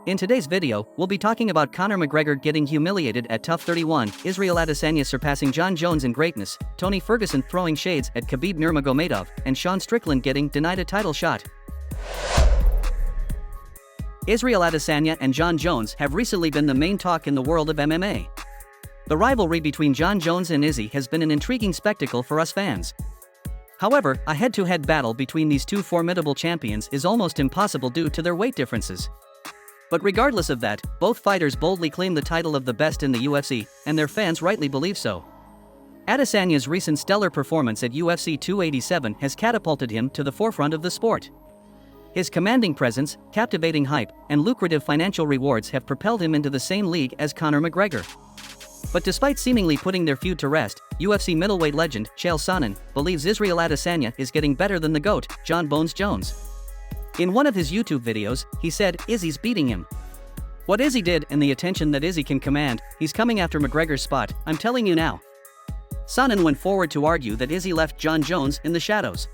In today's video, we'll be talking about Conor McGregor getting humiliated at TUF 31, Israel Adesanya surpassing Jon Jones in greatness, Tony Ferguson throwing shades at Khabib Nurmagomedov, and Sean Strickland getting denied a title shot. Israel Adesanya and Jon Jones have recently been the main talk in the world of MMA. The rivalry between Jon Jones and Izzy has been an intriguing spectacle for us fans. However, a head-to-head battle between these two formidable champions is almost impossible due to their weight differences. But regardless of that, both fighters boldly claim the title of the best in the UFC, and their fans rightly believe so. Adesanya's recent stellar performance at UFC 287 has catapulted him to the forefront of the sport. His commanding presence, captivating hype, and lucrative financial rewards have propelled him into the same league as Conor McGregor. But despite seemingly putting their feud to rest, UFC middleweight legend Chael Sonnen believes Israel Adesanya is getting better than the GOAT, Jon Jones. In one of his YouTube videos, he said Izzy's beating him. What Izzy did and the attention that Izzy can command, he's coming after McGregor's spot, I'm telling you now. Sonnen went forward to argue that Izzy left Jon Jones in the shadows.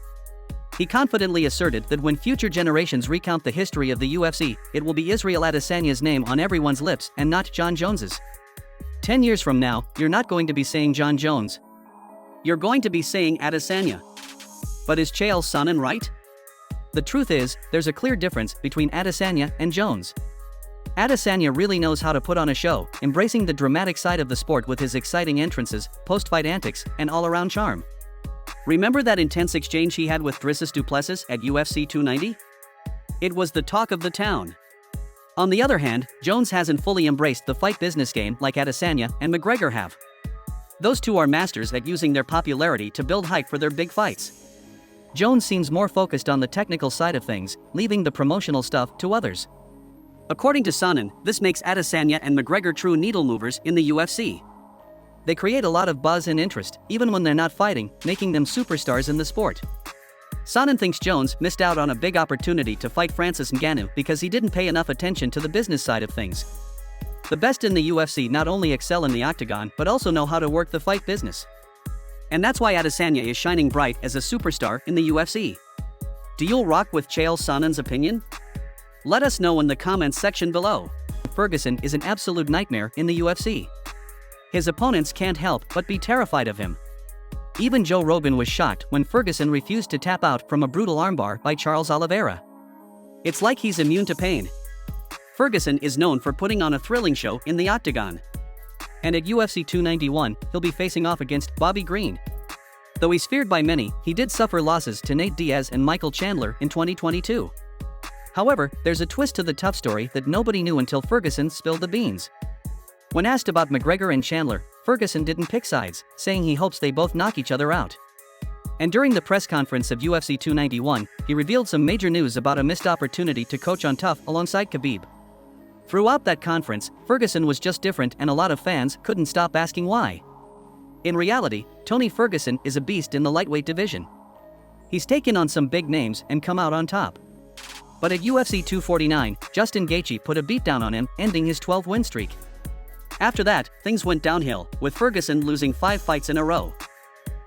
He confidently asserted that when future generations recount the history of the UFC, it will be Israel Adesanya's name on everyone's lips and not Jon Jones's. 10 years from now, you're not going to be saying Jon Jones. You're going to be saying Adesanya. But is Chael Sonnen right? The truth is, there's a clear difference between Adesanya and Jones. Adesanya really knows how to put on a show, embracing the dramatic side of the sport with his exciting entrances, post-fight antics, and all-around charm. Remember that intense exchange he had with Dricus du Plessis at UFC 290? It was the talk of the town. On the other hand, Jones hasn't fully embraced the fight business game like Adesanya and McGregor have. Those two are masters at using their popularity to build hype for their big fights. Jones seems more focused on the technical side of things, leaving the promotional stuff to others. According to Sonnen, this makes Adesanya and McGregor true needle movers in the UFC. They create a lot of buzz and interest, even when they're not fighting, making them superstars in the sport. Sonnen thinks Jones missed out on a big opportunity to fight Francis Ngannou because he didn't pay enough attention to the business side of things. The best in the UFC not only excel in the octagon but also know how to work the fight business. And that's why Adesanya is shining bright as a superstar in the UFC. Do you rock with Chael Sonnen's opinion? Let us know in the comments section below. Fergusson is an absolute nightmare in the UFC. His opponents can't help but be terrified of him. Even Joe Rogan was shocked when Fergusson refused to tap out from a brutal armbar by Charles Oliveira. It's like he's immune to pain. Fergusson is known for putting on a thrilling show in the octagon. And at UFC 291, he'll be facing off against Bobby Green. Though he's feared by many, he did suffer losses to Nate Diaz and Michael Chandler in 2022. However, there's a twist to the TUF story that nobody knew until Fergusson spilled the beans. When asked about McGregor and Chandler, Fergusson didn't pick sides, saying he hopes they both knock each other out. And during the press conference of UFC 291, he revealed some major news about a missed opportunity to coach on TUF alongside Khabib. Throughout that conference, Fergusson was just different and a lot of fans couldn't stop asking why. In reality, Tony Fergusson is a beast in the lightweight division. He's taken on some big names and come out on top. But at UFC 249, Justin Gaethje put a beatdown on him, ending his 12-win streak. After that, things went downhill, with Fergusson losing 5 fights in a row.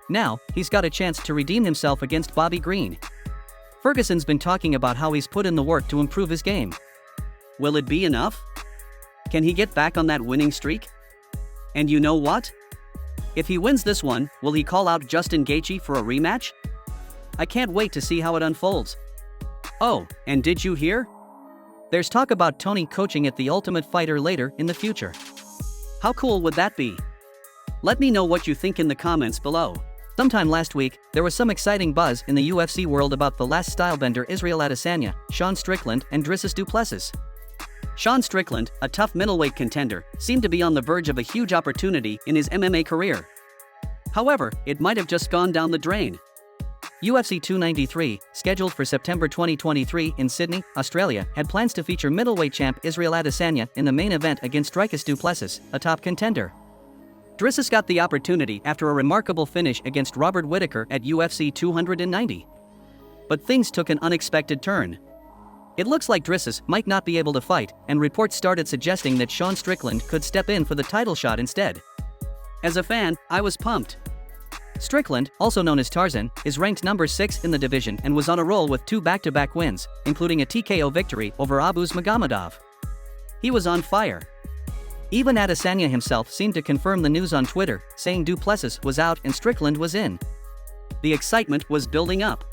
Now, he's got a chance to redeem himself against Bobby Green. Ferguson's been talking about how he's put in the work to improve his game. Will it be enough? Can he get back on that winning streak? And you know what? If he wins this one, will he call out Justin Gaethje for a rematch? I can't wait to see how it unfolds. Oh, and did you hear? There's talk about Tony coaching at The Ultimate Fighter later in the future. How cool would that be? Let me know what you think in the comments below. Sometime last week, there was some exciting buzz in the UFC world about the last stylebender Israel Adesanya, Sean Strickland, and Dricus du Plessis. Sean Strickland, a tough middleweight contender, seemed to be on the verge of a huge opportunity in his MMA career. However, it might have just gone down the drain. UFC 293, scheduled for September 2023 in Sydney, Australia, had plans to feature middleweight champ Israel Adesanya in the main event against Dricus du Plessis, a top contender. Dricus got the opportunity after a remarkable finish against Robert Whittaker at UFC 290. But things took an unexpected turn. It looks like Dricus might not be able to fight, and reports started suggesting that Sean Strickland could step in for the title shot instead. As a fan, I was pumped. Strickland, also known as Tarzan, is ranked number 6 in the division and was on a roll with 2 back-to-back wins, including a TKO victory over Khabib Nurmagomedov. He was on fire. Even Adesanya himself seemed to confirm the news on Twitter, saying Duplessis was out and Strickland was in. The excitement was building up.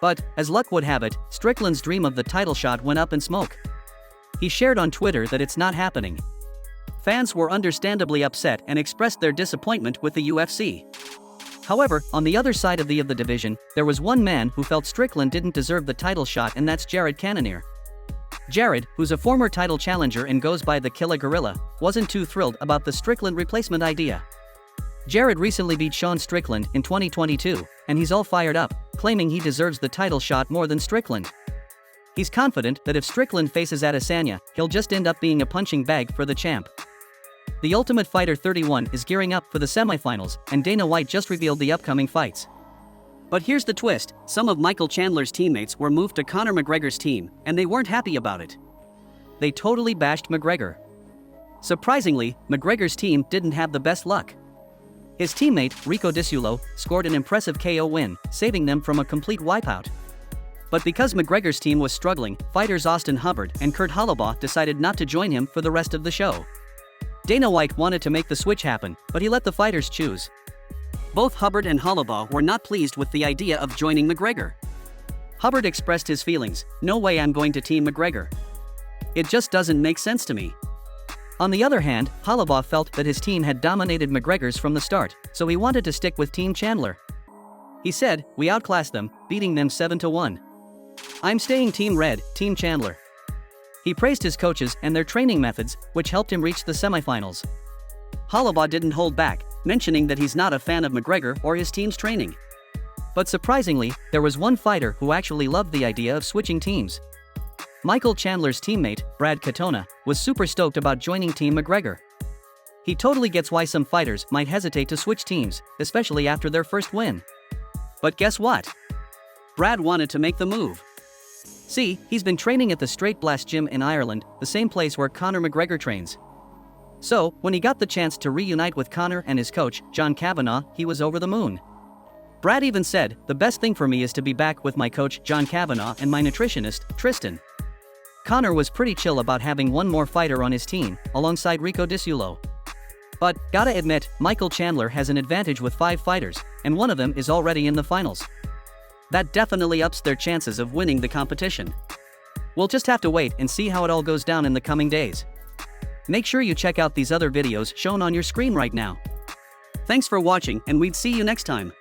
But, as luck would have it, Strickland's dream of the title shot went up in smoke. He shared on Twitter that it's not happening. Fans were understandably upset and expressed their disappointment with the UFC. However, on the other side of the division, there was one man who felt Strickland didn't deserve the title shot, and that's Jared Cannonier. Jared, who's a former title challenger and goes by the Killa Gorilla, wasn't too thrilled about the Strickland replacement idea. Jared recently beat Sean Strickland in 2022, and he's all fired up, claiming he deserves the title shot more than Strickland. He's confident that if Strickland faces Adesanya, he'll just end up being a punching bag for the champ. The Ultimate Fighter 31 is gearing up for the semifinals, and Dana White just revealed the upcoming fights. But here's the twist: some of Michael Chandler's teammates were moved to Conor McGregor's team, and they weren't happy about it. They totally bashed McGregor. Surprisingly, McGregor's team didn't have the best luck. His teammate, Rico Disulo, scored an impressive KO win, saving them from a complete wipeout. But because McGregor's team was struggling, fighters Austin Hubbard and Kurt Hollabaugh decided not to join him for the rest of the show. Dana White wanted to make the switch happen, but he let the fighters choose. Both Hubbard and Hollabaugh were not pleased with the idea of joining McGregor. Hubbard expressed his feelings: "No way I'm going to team McGregor. It just doesn't make sense to me." On the other hand, Hollabaugh felt that his team had dominated McGregor's from the start, so he wanted to stick with Team Chandler. He said, "We outclassed them, beating them 7-1. I'm staying Team Red, Team Chandler." He praised his coaches and their training methods, which helped him reach the semifinals. Hollabaugh didn't hold back, mentioning that he's not a fan of McGregor or his team's training. But surprisingly, there was one fighter who actually loved the idea of switching teams. Michael Chandler's teammate, Brad Katona, was super stoked about joining Team McGregor. He totally gets why some fighters might hesitate to switch teams, especially after their first win. But guess what? Brad wanted to make the move. See, he's been training at the Straight Blast gym in Ireland, the same place where Conor McGregor trains. So, when he got the chance to reunite with Conor and his coach, John Kavanagh, he was over the moon. Brad even said, "The best thing for me is to be back with my coach, John Kavanagh, and my nutritionist, Tristan." Conor was pretty chill about having one more fighter on his team, alongside Rico Disulo. But, gotta admit, Michael Chandler has an advantage with 5 fighters, and one of them is already in the finals. That definitely ups their chances of winning the competition. We'll just have to wait and see how it all goes down in the coming days. Make sure you check out these other videos shown on your screen right now. Thanks for watching, and we'd see you next time.